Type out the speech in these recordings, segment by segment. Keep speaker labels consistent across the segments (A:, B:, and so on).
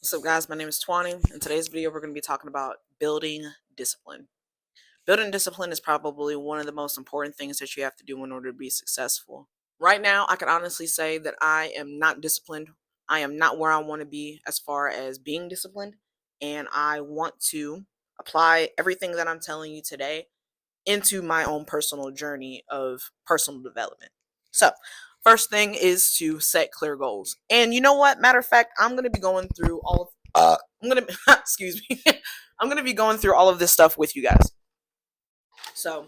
A: What's up, guys? My name is Twani. In today's video, we're going to be talking about building discipline. Building discipline is probably one of the most important things that you have to do in order to be successful. Right now, I can honestly say that I am not disciplined. I am not where I want to be as far as being disciplined, and I want to apply everything that I'm telling you today into my own personal journey of personal development. So, first thing is to set clear goals. And you know what? Matter of fact, I'm going to be going through all of I'm going to excuse me. I'm going to be going through all of this stuff with you guys. So,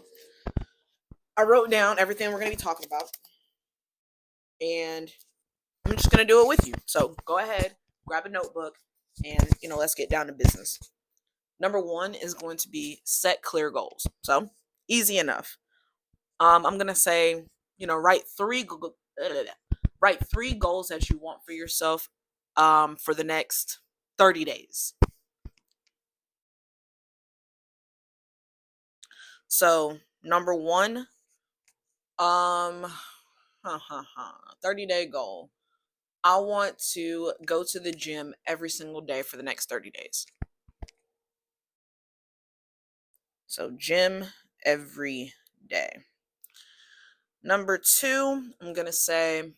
A: I wrote down everything we're going to be talking about, and I'm just going to do it with you. So, go ahead, grab a notebook, and let's get down to business. Number 1 is going to be set clear goals. So, easy enough. I'm gonna say, write three goals that you want for yourself for the next 30 days. So number 1, 30-day goal. I want to go to the gym every single day for the next 30 days. So gym every day. Number 2, I'm gonna say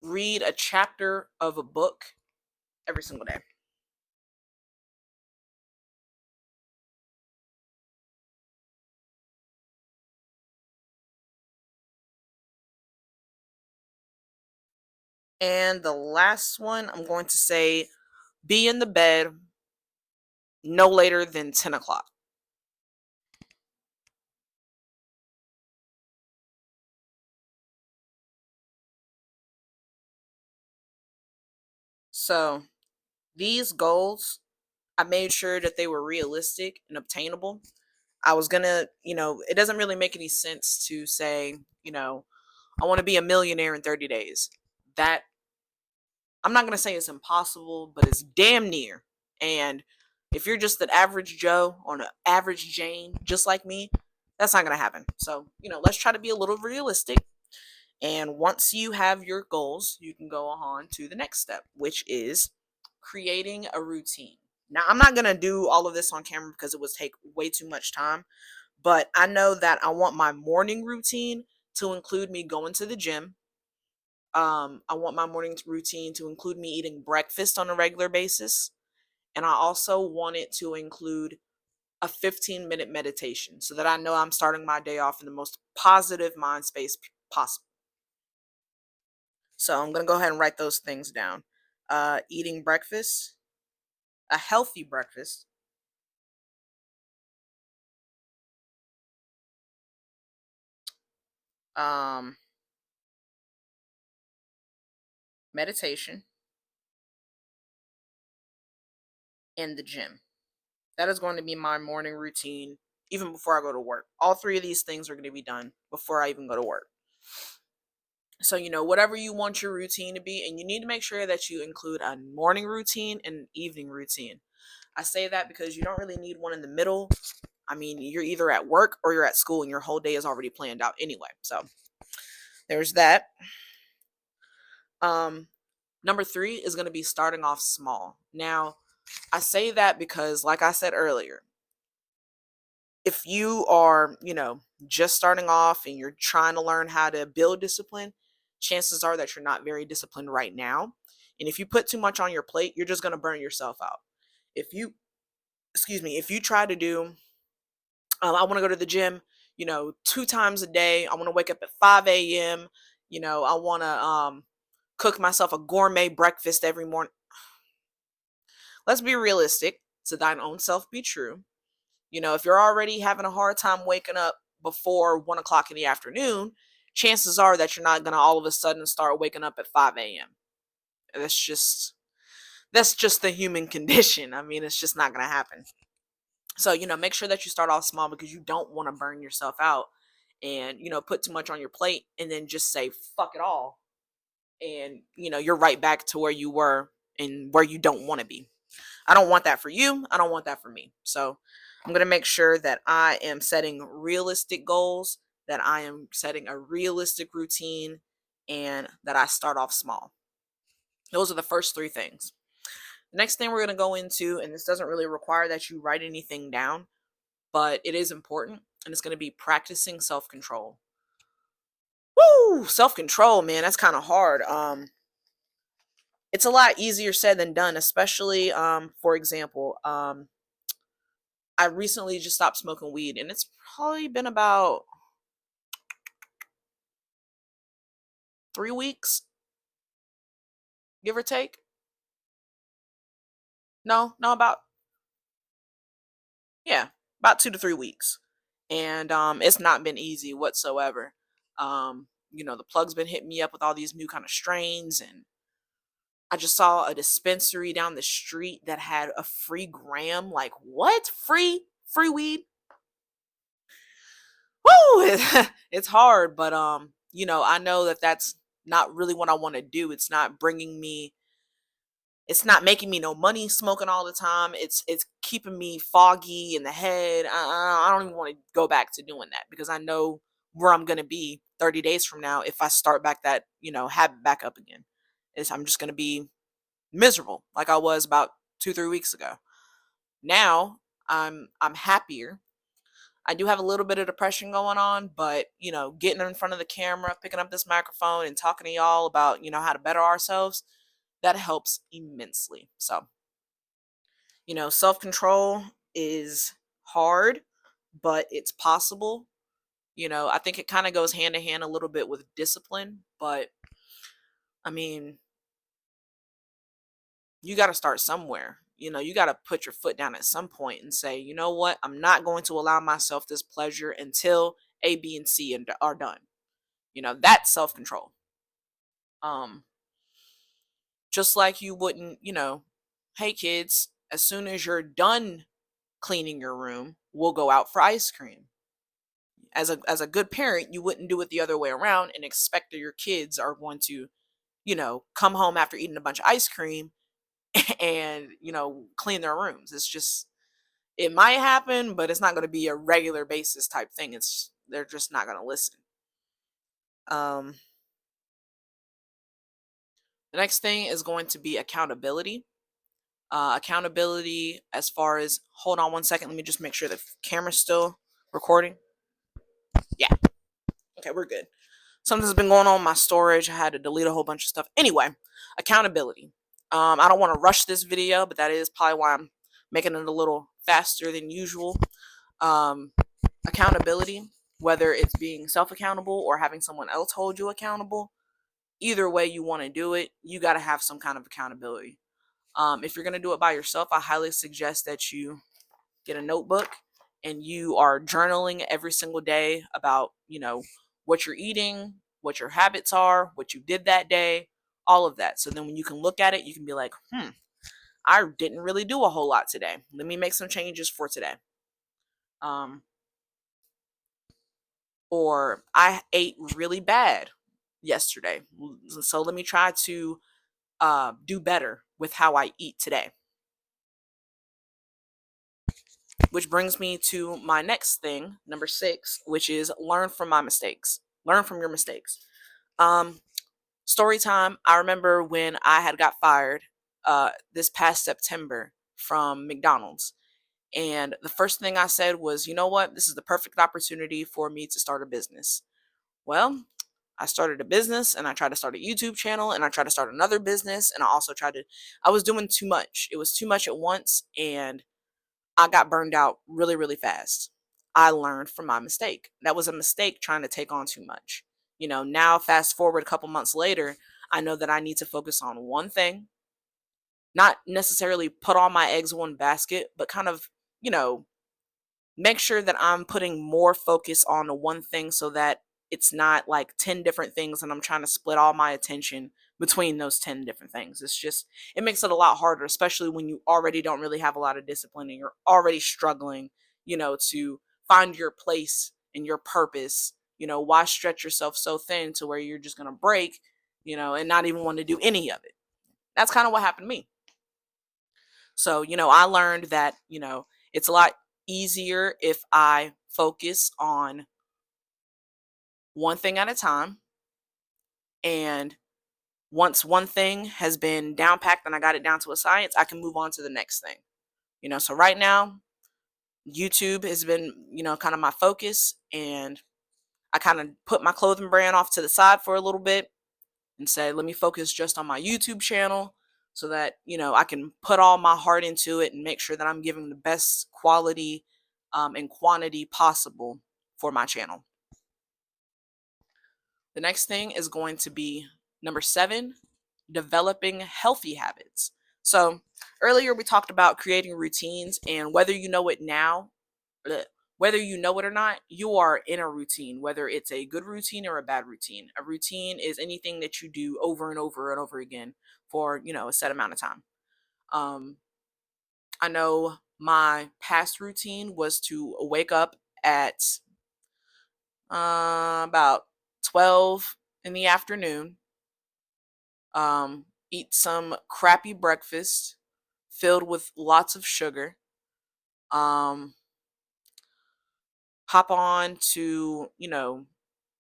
A: read a chapter of a book every single day. And the last one, I'm going to say be in the bed no later than 10 o'clock. So these goals, I made sure that they were realistic and obtainable. I was gonna, it doesn't really make any sense to say, I want to be a millionaire in 30 days. That, I'm not gonna say it's impossible, but it's damn near. And if you're just an average Joe or an average Jane, just like me, that's not gonna happen. So, let's try to be a little realistic. And once you have your goals, you can go on to the next step, which is creating a routine. Now, I'm not going to do all of this on camera because it would take way too much time, but I know that I want my morning routine to include me going to the gym. I want my morning routine to include me eating breakfast on a regular basis. And I also want it to include a 15-minute meditation so that I know I'm starting my day off in the most positive mind space possible. So I'm going to go ahead and write those things down. Eating breakfast, a healthy breakfast. Meditation, and the gym. That is going to be my morning routine even before I go to work. All 3 of these things are going to be done before I even go to work. So, whatever you want your routine to be, and you need to make sure that you include a morning routine and an evening routine. I say that because you don't really need one in the middle. I mean, you're either at work or you're at school and your whole day is already planned out anyway. So there's that. Number 3 is going to be starting off small. Now, I say that because, like I said earlier, if you are, just starting off and you're trying to learn how to build discipline, chances are that you're not very disciplined right now. And if you put too much on your plate, you're just going to burn yourself out. If you try to do, I want to go to the gym, 2 times a day. I want to wake up at 5 a.m. I want to cook myself a gourmet breakfast every morning. Let's be realistic. To thine own self be true. If you're already having a hard time waking up before 1 o'clock in the afternoon, chances are that you're not going to all of a sudden start waking up at 5 a.m. That's just the human condition. I mean, it's just not going to happen. So, make sure that you start off small because you don't want to burn yourself out and, put too much on your plate and then just say, fuck it all. And, you're right back to where you were and where you don't want to be. I don't want that for you. I don't want that for me. So I'm going to make sure that I am setting realistic goals that I am setting a realistic routine and that I start off small. Those are the first three things. The next thing we're going to go into, and this doesn't really require that you write anything down, but it is important, and it's going to be practicing self control. Woo! Self control, man, that's kind of hard. It's a lot easier said than done, especially, for example, I recently just stopped smoking weed, and it's probably been about 3 weeks, give or take. No, about, yeah, about 2 to 3 weeks. And it's not been easy whatsoever. The plug's been hitting me up with all these new kind of strains, and I just saw a dispensary down the street that had a free gram. Like, what? Free weed? Woo! It's hard, but I know that that's not really what I want to do. It's not making me no money smoking all the time. It's keeping me foggy in the head. I don't even want to go back to doing that because I know where I'm gonna be 30 days from now if I start back that habit back up again. I'm just gonna be miserable like I was about 2-3 weeks ago. Now I'm happier. I do have a little bit of depression going on, but getting in front of the camera, picking up this microphone, and talking to y'all about how to better ourselves, that helps immensely. So, self control is hard, but it's possible. I think it kind of goes hand in hand a little bit with discipline, but I mean, you got to start somewhere. You got to put your foot down at some point and say, you know what? I'm not going to allow myself this pleasure until A, B, and C are done. That's self control. Um, just like you wouldn't, hey kids, as soon as you're done cleaning your room, we'll go out for ice cream. As a good parent, you wouldn't do it the other way around and expect that your kids are going to, come home after eating a bunch of ice cream and, clean their rooms. It's just it might happen, but it's not going to be a regular basis type thing. They're just not going to listen. Um the next thing is going to be accountability. Accountability as far as, hold on one second, let me just make sure the camera's still recording. Yeah. Okay, we're good. Something's been going on with my storage. I had to delete a whole bunch of stuff. Anyway, accountability. I don't want to rush this video, but that is probably why I'm making it a little faster than usual. Um, Accountability, whether it's being self-accountable or having someone else hold you accountable, either way you want to do it, you got to have some kind of accountability. If you're going to do it by yourself, I highly suggest that you get a notebook and you are journaling every single day about, what you're eating, what your habits are, what you did that day, all of that. So then when you can look at it, you can be like, I didn't really do a whole lot today. Let me make some changes for today. Um, or I ate really bad yesterday. So let me try to do better with how I eat today. Which brings me to my next thing, number 6, which is learn from my mistakes. Learn from your mistakes. Story time. I remember when I had got fired this past September from McDonald's. And the first thing I said was, you know what? This is the perfect opportunity for me to start a business. Well, I started a business and I tried to start a YouTube channel and I tried to start another business. And I was doing too much. It was too much at once. And I got burned out really, really fast. I learned from my mistake. That was a mistake trying to take on too much. Now fast forward a couple months later, I know that I need to focus on one thing, not necessarily put all my eggs in one basket, but kind of, you know, make sure that I'm putting more focus on the one thing so that it's not like 10 different things and I'm trying to split all my attention between those 10 different things. It makes it a lot harder, especially when you already don't really have a lot of discipline and you're already struggling, to find your place and your purpose. Why stretch yourself so thin to where you're just going to break, and not even want to do any of it? That's kind of what happened to me. So, I learned that, it's a lot easier if I focus on one thing at a time. And once one thing has been down packed and I got it down to a science, I can move on to the next thing. So right now, YouTube has been, kind of my focus. And I kind of put my clothing brand off to the side for a little bit and say, let me focus just on my YouTube channel so that, I can put all my heart into it and make sure that I'm giving the best quality and quantity possible for my channel. The next thing is going to be number 7, developing healthy habits. So earlier we talked about creating routines, and whether you know it now, whether you know it or not, you are in a routine, whether it's a good routine or a bad routine. A routine is anything that you do over and over and over again for, a set amount of time. I know my past routine was to wake up at about 12 in the afternoon, eat some crappy breakfast filled with lots of sugar, um, hop on to,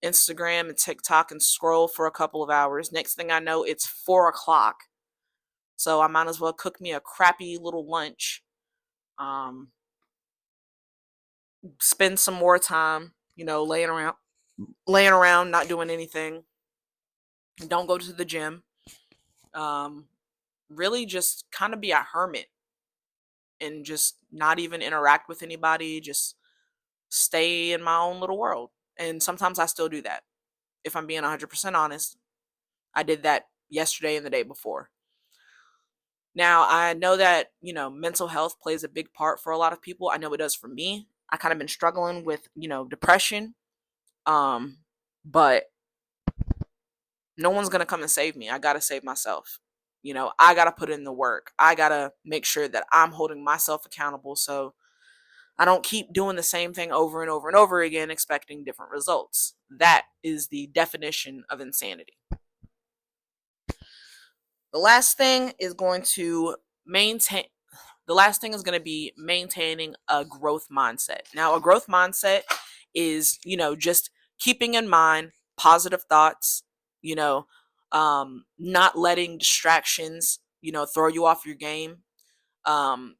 A: Instagram and TikTok and scroll for a couple of hours. Next thing I know, it's 4 o'clock. So I might as well cook me a crappy little lunch, um, spend some more time, laying around, not doing anything. Don't go to the gym. Um, really just kind of be a hermit and just not even interact with anybody, just stay in my own little world. And sometimes I still do that. If I'm being 100% honest, I did that yesterday and the day before. Now, I know that, mental health plays a big part for a lot of people. I know it does for me. I kind of been struggling with, depression. Um, but no one's going to come and save me. I got to save myself. I got to put in the work. I got to make sure that I'm holding myself accountable so I don't keep doing the same thing over and over and over again, expecting different results. That is the definition of insanity. The last thing is going to maintain. The last thing is going to be maintaining a growth mindset. Now, a growth mindset is, just keeping in mind positive thoughts, you know, not letting distractions, throw you off your game,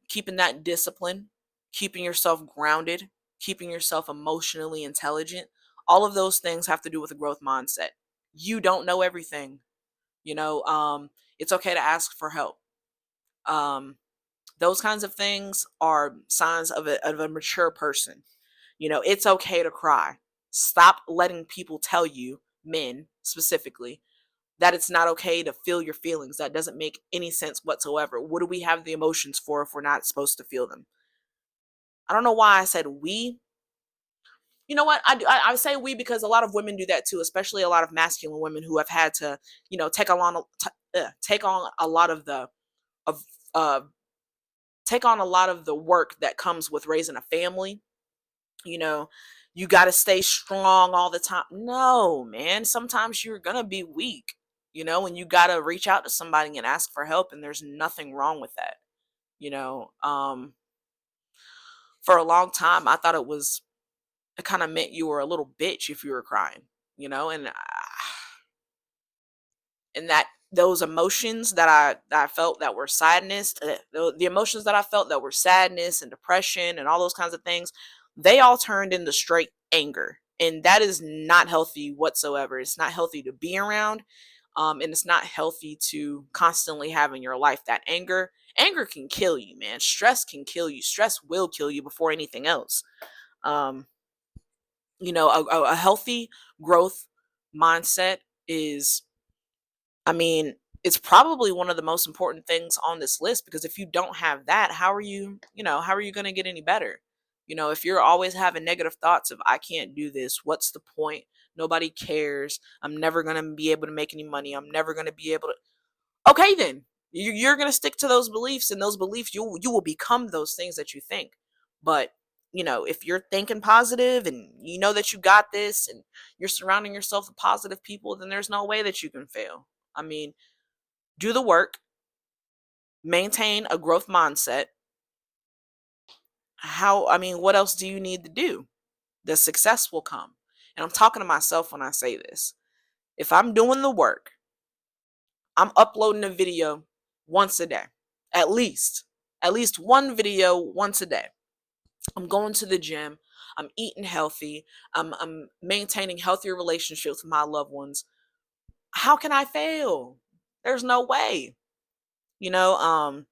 A: keeping that discipline, keeping yourself grounded, keeping yourself emotionally intelligent. All of those things have to do with a growth mindset. You don't know everything, it's okay to ask for help. Those kinds of things are signs of a mature person. It's okay to cry. Stop letting people tell you, men specifically, that it's not okay to feel your feelings. That doesn't make any sense whatsoever. What do we have the emotions for if we're not supposed to feel them? I don't know why I said we. You know what? I say we because a lot of women do that too, especially a lot of masculine women who have had to, take on a lot of the of uh take on a lot of the work that comes with raising a family. You know, you got to stay strong all the time. No, man. Sometimes you're going to be weak, and you got to reach out to somebody and ask for help. And there's nothing wrong with that. You know, for a long time, I thought it kind of meant you were a little bitch if you were crying, and that those emotions that I felt that were sadness, the emotions that I felt that were sadness and depression and all those kinds of things, they all turned into straight anger, and that is not healthy whatsoever. It's not healthy to be around, and it's not healthy to constantly have in your life. That anger can kill you, man. Stress can kill you. Stress will kill you before anything else. um a healthy growth mindset is, I mean, it's probably one of the most important things on this list, because if you don't have that, how are you going to get any better? If you're always having negative thoughts of, I can't do this, what's the point? Nobody cares. I'm never going to be able to make any money. I'm never going to be able to. Okay, then you're going to stick to those beliefs, and those beliefs, you will become those things that you think. But if you're thinking positive and you know that you got this and you're surrounding yourself with positive people, then there's no way that you can fail. I mean, do the work, maintain a growth mindset. What else do you need to do? The success will come. And I'm talking to myself when I say this. If I'm doing the work, I'm uploading a video once a day, at least. At least one video once a day. I'm going to the gym. I'm eating healthy. I'm maintaining healthier relationships with my loved ones. How can I fail? There's no way. You know,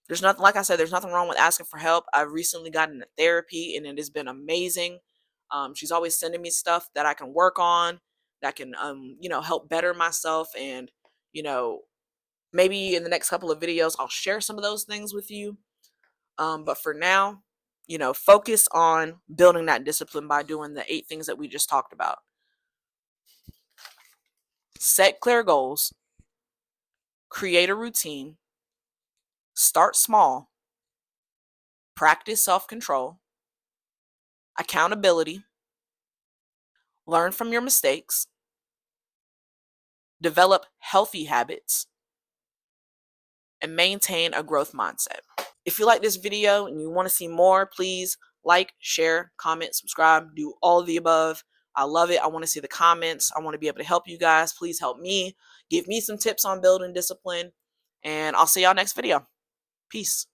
A: there's nothing, like I said, there's nothing wrong with asking for help. I've recently gotten into therapy and it has been amazing. She's always sending me stuff that I can work on, that can, help better myself. And, you know, maybe in the next couple of videos, I'll share some of those things with you. But for now, focus on building that discipline by doing the 8 things that we just talked about. Set clear goals, create a routine, start small, practice self-control, accountability, learn from your mistakes, develop healthy habits, and maintain a growth mindset. If you like this video and you want to see more, please like, share, comment, subscribe, do all of the above. I love it. I want to see the comments. I want to be able to help you guys. Please help me. Give me some tips on building discipline. And I'll see y'all next video. Peace.